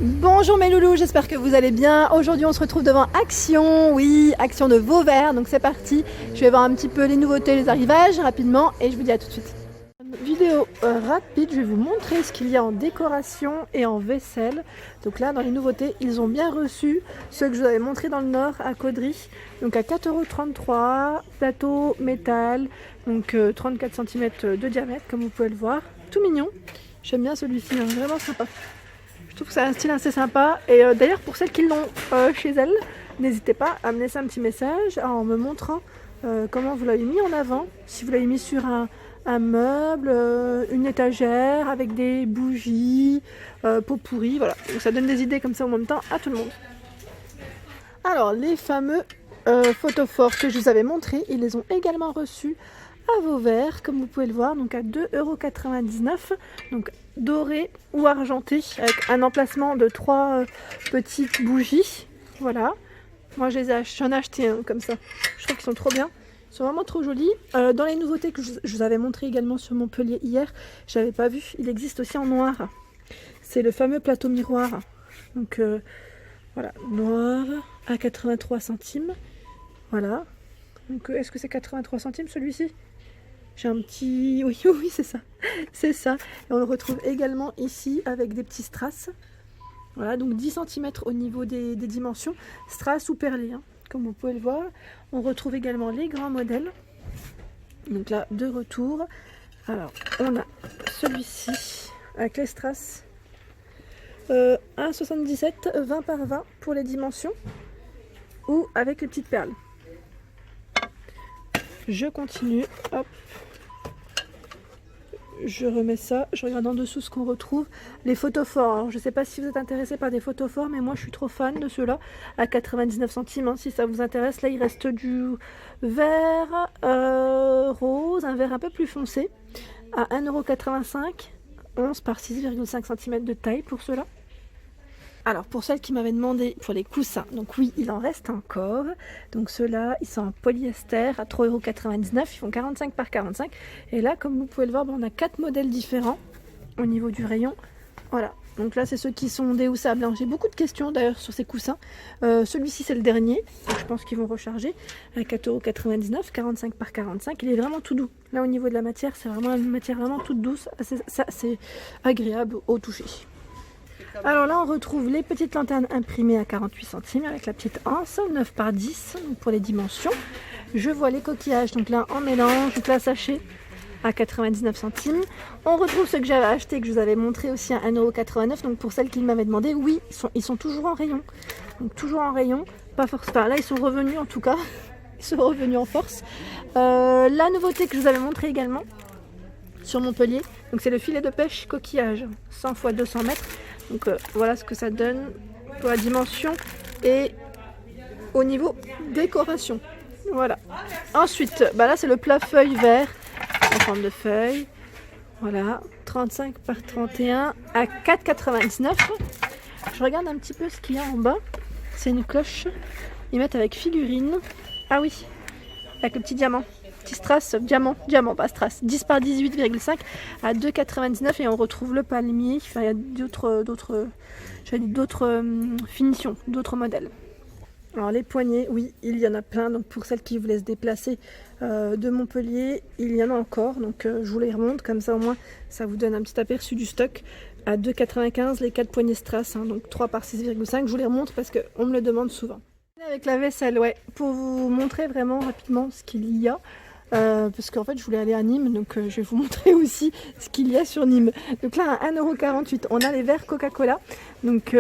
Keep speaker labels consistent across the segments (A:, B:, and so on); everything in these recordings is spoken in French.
A: Bonjour mes loulous, j'espère que vous allez bien. Aujourd'hui on se retrouve devant Action, oui, Action de Vauvert, donc c'est parti. Je vais voir un petit peu les nouveautés, les arrivages rapidement et je vous dis à tout de suite. Vidéo rapide, je vais vous montrer ce qu'il y a en décoration et en vaisselle. Donc là dans les nouveautés, ils ont bien reçu ceux que je vous avais montré dans le Nord à Caudry. Donc à 4,33 €, plateau métal, donc 34 cm de diamètre comme vous pouvez le voir. Tout mignon, j'aime bien celui-ci, hein, vraiment sympa. Je trouve que c'est un style assez sympa et d'ailleurs pour celles qui l'ont chez elles, n'hésitez pas à me laisser un petit message en me montrant comment vous l'avez mis en avant, si vous l'avez mis sur un meuble, une étagère avec des bougies, pot pourri, voilà. Donc ça donne des idées comme ça en même temps à tout le monde. Alors les fameux photophores que je vous avais montrés, ils les ont également reçus à Vauvert, comme vous pouvez le voir, donc à 2,99 €, donc doré ou argenté, avec un emplacement de 3 petites bougies. Voilà, moi j'en ai acheté un comme ça, je trouve qu'ils sont trop bien, ils sont vraiment trop jolis. Dans les nouveautés que je vous avais montré également sur Montpellier hier, j'avais pas vu, il existe aussi en noir, c'est le fameux plateau miroir, donc voilà, noir à 83 centimes, voilà. Donc est-ce que c'est 83 centimes celui-ci? J'ai un petit... Oui, oui, c'est ça. C'est ça. Et on le retrouve également ici avec des petits strass. Voilà, donc 10 cm au niveau des dimensions. Strass ou perlé, hein, comme vous pouvez le voir. On retrouve également les grands modèles. Donc là, de retour. Alors, on a celui-ci avec les strass. 1,77, 20 par 20 pour les dimensions. Ou avec les petites perles. Je continue. Hop. Je remets ça, je regarde en dessous ce qu'on retrouve. Les photophores, alors je ne sais pas si vous êtes intéressé par des photophores, mais moi je suis trop fan de ceux-là, à 99 centimes, hein, si ça vous intéresse. Là il reste du vert rose, un vert un peu plus foncé, à 1,85 €, 11 par 6,5 cm de taille pour ceux-là. Alors pour celles qui m'avaient demandé pour les coussins, donc oui il en reste encore, donc ceux-là ils sont en polyester à 3,99 €, ils font 45 par 45, et là comme vous pouvez le voir on a 4 modèles différents au niveau du rayon, voilà, donc là c'est ceux qui sont déhoussables, hein. J'ai beaucoup de questions d'ailleurs sur ces coussins, celui-ci c'est le dernier, donc je pense qu'ils vont recharger à 4,99 €, 45 par 45, il est vraiment tout doux, là au niveau de la matière c'est vraiment une matière vraiment toute douce, c'est agréable au toucher. Alors là on retrouve les petites lanternes imprimées à 48 centimes avec la petite anse, 9 par 10 pour les dimensions. Je vois les coquillages, donc là en mélange, donc là sachet à 99 centimes. On retrouve ceux que j'avais acheté, que je vous avais montré aussi à 1,89 €, donc pour celles qui m'avaient demandé, oui, ils sont toujours en rayon. Donc toujours en rayon, pas forcément, enfin, là ils sont revenus en tout cas, ils sont revenus en force. La nouveauté que je vous avais montré également sur Montpellier, donc c'est le filet de pêche coquillage, 100 x 200 mètres. Donc voilà ce que ça donne pour la dimension et au niveau décoration. Voilà. Ensuite, là c'est le plat feuille vert en forme de feuille. Voilà, 35 par 31 à 4,99 €. Je regarde un petit peu ce qu'il y a en bas. C'est une cloche. Ils mettent avec figurine. Ah oui, avec le petit diamant. Petit strass, diamant, pas strass, 10 par 18,5 à 2,99 € et on retrouve le palmier. Enfin, il y a d'autres finitions, d'autres modèles. Alors les poignées, oui, il y en a plein. Donc pour celles qui voulaient se déplacer de Montpellier, il y en a encore. Donc je vous les remonte, comme ça au moins ça vous donne un petit aperçu du stock. À 2,95 € les 4 poignées strass, hein, donc 3 par 6,5. Je vous les remonte parce qu'on me le demande souvent. Avec la vaisselle, ouais, pour vous montrer vraiment rapidement ce qu'il y a. Parce qu'en fait je voulais aller à Nîmes, donc je vais vous montrer aussi ce qu'il y a sur Nîmes. Donc là à 1,48 €, on a les verres Coca-Cola, donc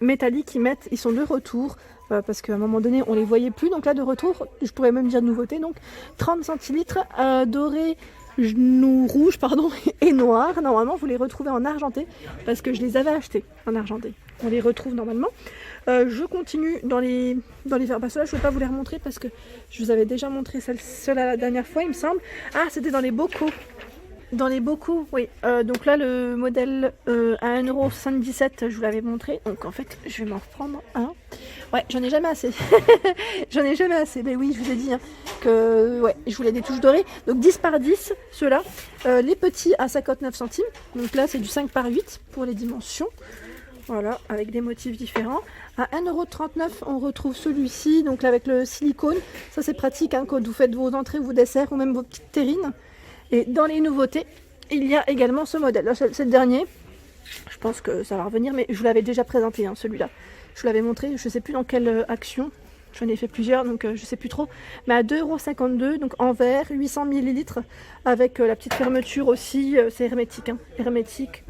A: métalliques, ils sont de retour, parce qu'à un moment donné on les voyait plus, donc là de retour, je pourrais même dire de nouveauté, donc 30 centilitres, doré, rouge pardon, et noir. Normalement vous les retrouvez en argenté, parce que je les avais achetés en argenté, on les retrouve normalement. Je continue dans les verres. Ceux-là, je ne vais pas vous les remontrer parce que je vous avais déjà montré ceux-là la dernière fois, il me semble. Ah, c'était dans les bocaux. Dans les bocaux, oui. Donc là, le modèle à 1,77 €, je vous l'avais montré. Donc en fait, je vais m'en reprendre un. Ouais, j'en ai jamais assez. J'en ai jamais assez. Mais oui, je vous ai dit hein, que ouais, je voulais des touches dorées. Donc 10 par 10, ceux-là. Les petits à 59 centimes. Donc là, c'est du 5 par 8 pour les dimensions. Voilà, avec des motifs différents. À 1,39 €, on retrouve celui-ci, donc là avec le silicone. Ça c'est pratique hein, quand vous faites vos entrées, vos desserts ou même vos petites terrines. Et dans les nouveautés, il y a également ce modèle. Là c'est le dernier. Je pense que ça va revenir, mais je vous l'avais déjà présenté hein, celui-là. Je vous l'avais montré, je ne sais plus dans quelle action. J'en ai fait plusieurs, donc je ne sais plus trop. Mais à 2,52 €, donc en verre, 800 ml, avec la petite fermeture aussi. C'est hermétique, hein. Hermétique,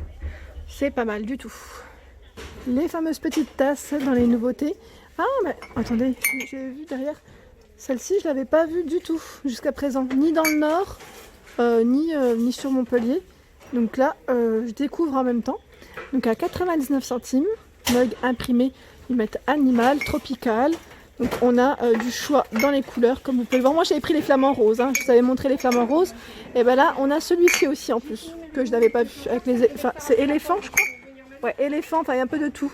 A: c'est pas mal du tout. Les fameuses petites tasses dans les nouveautés. Ah, mais attendez, j'ai vu derrière. Celle-ci, je ne l'avais pas vue du tout jusqu'à présent. Ni dans le Nord, ni sur Montpellier. Donc là, je découvre en même temps. Donc à 99 centimes, mug imprimé, ils mettent animal, tropical. Donc on a du choix dans les couleurs, comme vous pouvez le voir. Moi j'avais pris les flamants roses, hein. Je vous avais montré les flamants roses. Et ben là on a celui-ci aussi en plus, que je n'avais pas vu. Avec les... Enfin c'est éléphant je crois. Ouais, éléphant, enfin il y a un peu de tout.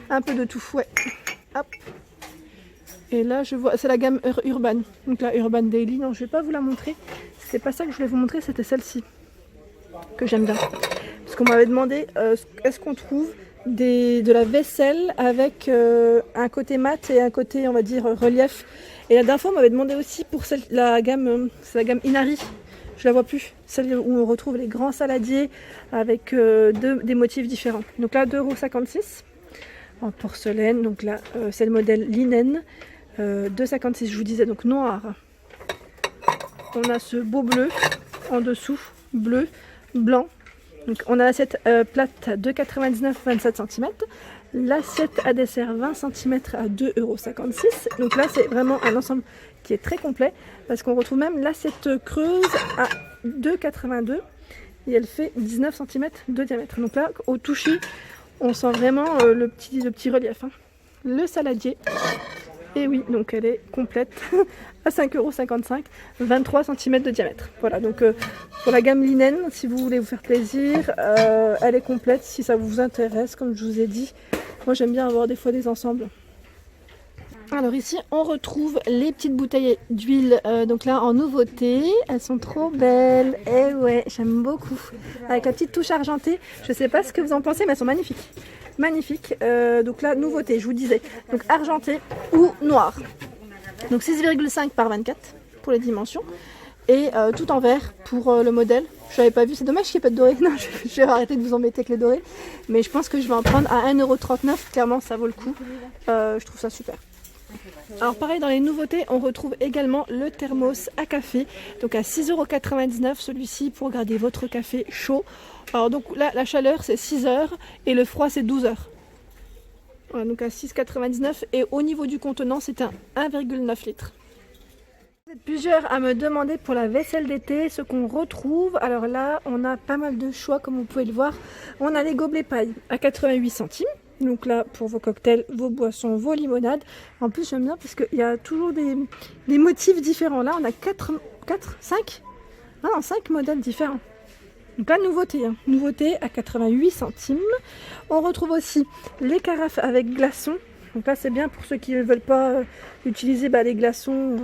A: Un peu de tout, ouais. Hop. Et là je vois, c'est la gamme Urban. Donc la Urban Daily, non je vais pas vous la montrer. C'était pas ça que je voulais vous montrer, c'était celle-ci. Que j'aime bien. Parce qu'on m'avait demandé, est-ce qu'on trouve de la vaisselle avec un côté mat et un côté on va dire relief. Et la dernière fois on m'avait demandé aussi pour la gamme, c'est la gamme Inari, je la vois plus, celle où on retrouve les grands saladiers avec des motifs différents. Donc là 2,56 € en porcelaine, donc là c'est le modèle linen, 2,56 € je vous disais, donc noir. On a ce beau bleu en dessous, bleu, blanc. Donc on a l'assiette plate 2,99 €, 27 cm. L'assiette à dessert 20 cm à 2,56 €. Donc là c'est vraiment un ensemble qui est très complet parce qu'on retrouve même l'assiette creuse à 2,82 € et elle fait 19 cm de diamètre. Donc là au toucher on sent vraiment le petit relief. Hein. Le saladier. Et oui, donc elle est complète à 5,55 €, 23 cm de diamètre. Voilà, donc pour la gamme linen, si vous voulez vous faire plaisir, elle est complète si ça vous intéresse, comme je vous ai dit. Moi j'aime bien avoir des fois des ensembles. Alors ici on retrouve les petites bouteilles d'huile, donc là en nouveauté, elles sont trop belles, et ouais j'aime beaucoup, avec la petite touche argentée, je sais pas ce que vous en pensez mais elles sont magnifiques. Magnifique, donc là nouveauté je vous disais, donc argenté ou noir, donc 6,5 par 24 pour les dimensions et tout en vert pour le modèle. Je n'avais pas vu, c'est dommage qu'il n'y ait pas de doré. Non, je vais arrêter de vous embêter avec les dorés, mais je pense que je vais en prendre à 1,39 €, clairement ça vaut le coup, je trouve ça super. Alors pareil dans les nouveautés on retrouve également le thermos à café, donc à 6,99 € celui-ci pour garder votre café chaud. Alors donc là la chaleur c'est 6 heures et le froid c'est 12 heures. Voilà, donc à 6,99 € et au niveau du contenant c'est un 1,9 litres. Vous êtes plusieurs à me demander pour la vaisselle d'été ce qu'on retrouve. Alors là on a pas mal de choix comme vous pouvez le voir. On a les gobelets paille à 88 centimes. Donc là, pour vos cocktails, vos boissons, vos limonades. En plus, j'aime bien parce qu'il y a toujours des motifs différents. Là, on a 5 modèles différents. Donc la nouveauté, hein. Nouveauté à 88 centimes. On retrouve aussi les carafes avec glaçons. Donc là, c'est bien pour ceux qui ne veulent pas utiliser les glaçons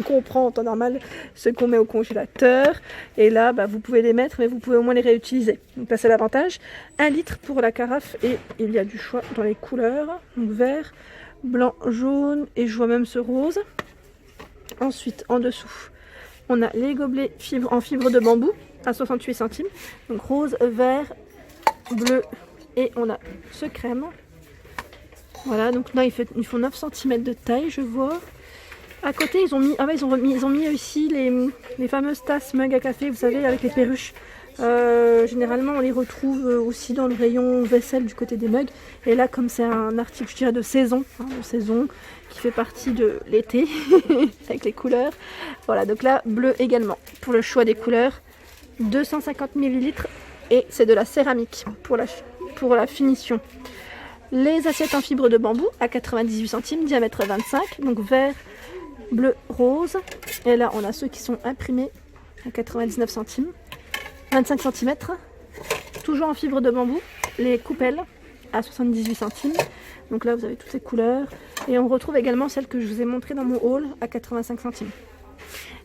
A: qu'on prend en temps normal, ceux qu'on met au congélateur. Et là, vous pouvez les mettre, mais vous pouvez au moins les réutiliser. Donc là, c'est l'avantage. 1 litre pour la carafe et il y a du choix dans les couleurs. Donc vert, blanc, jaune et je vois même ce rose. Ensuite, en dessous, on a les gobelets en fibre de bambou à 68 centimes. Donc rose, vert, bleu et on a ce crème. Voilà, donc là ils font 9 cm de taille, je vois. À côté, ils ont mis aussi les fameuses tasses mug à café, vous savez, avec les perruches. Généralement, on les retrouve aussi dans le rayon vaisselle du côté des mugs. Et là, comme c'est un article, je dirais, de saison, qui fait partie de l'été, avec les couleurs. Voilà, donc là, bleu également, pour le choix des couleurs. 250 ml et c'est de la céramique pour la finition. Les assiettes en fibre de bambou à 98 centimes, diamètre 25, donc vert, bleu, rose. Et là, on a ceux qui sont imprimés à 99 centimes, 25 cm, toujours en fibre de bambou. Les coupelles à 78 centimes. Donc là, vous avez toutes ces couleurs. Et on retrouve également celles que je vous ai montrées dans mon haul à 85 centimes.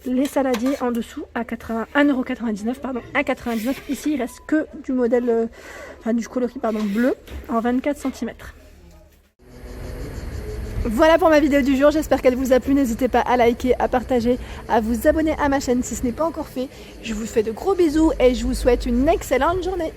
A: Les saladiers en dessous à 1,99 €, pardon, 1,99 €. Ici, il reste que du modèle, du coloris bleu en 24 cm. Voilà pour ma vidéo du jour, j'espère qu'elle vous a plu. N'hésitez pas à liker, à partager, à vous abonner à ma chaîne si ce n'est pas encore fait. Je vous fais de gros bisous et je vous souhaite une excellente journée.